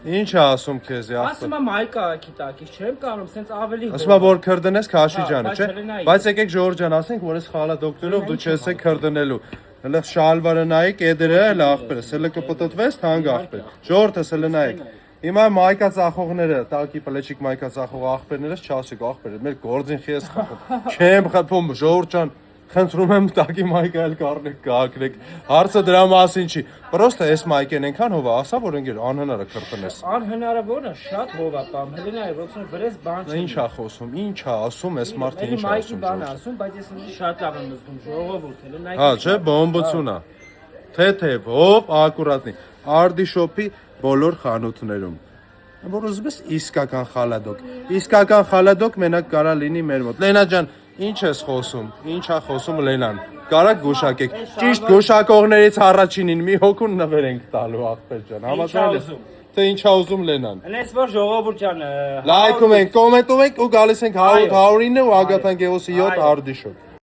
Ինչ ասում քեզ Ասում եմ այ կայքի տակից չեմ կարում, սենց ավելի Ասում եմ որ քրդնես քաշի ջանը, չէ։ Բայց եկեք Ժորժ ջան, ասենք որ ես խալադոկտորով դու չես է քրդնելու։ Հələ շալվարը նայեք, էդերը էլ ախպեր, սելը կպտտվես թանկ ախպեր։ Ժորտը սելը նայեք։ Հիմա մայկա ծախողները, տակի պլեչիկ մայկա ծախող ախպերներս չասեք ախպեր, մեր գործին խես խփում։ Չեմ խփում, Ժորժ ջան, խնդրում եմ տակի մայկա էլ կառնեք, կակրեք։ Հարցը դրա մասին չի։ Պրոստը այս մայկեն այնքան հով է, ասա որ ընկեր անհնար է քրտնես։ Անհնարավոր է, շատ հով է պամ։ Հելինա է, ոնց որ վրես բան չի։ Ինչ է խոսում, ինչ է ասում, այս մարդը ինչ է Մայկի ասում։ բան ասում, բայց ես ինձ շատ լավ եմ զգում, ժողովուրդ, Հելինա։ Հա, չէ, բոմբություն է։ Թեթև, հոп, ակուրատնի։ Արդիշոպի բոլոր խանութներում։ Որ ուզում ես իսկական խալադոկ։ Իսկական խալադոկ մենակ կարա լինի մեր մոտ։ Լենա ջան, ինչ ես խոսում։ Ինչ է խոսում Լենան։ Կարակ գուշակեք։ Ճիշտ գուշակողներից առաջինին մի հոգուն նվեր ենք տալու ախպեր ջան։ Համաձայն ես։ Թե ինչ է ուզում Լենան։ Այնպես որ ժողովուրդ ջան, Լայքում ենք, կոմենտում ենք ու գալիս ենք 100-9 ու Ագաթան Գևոսի 7 արդիշոկ։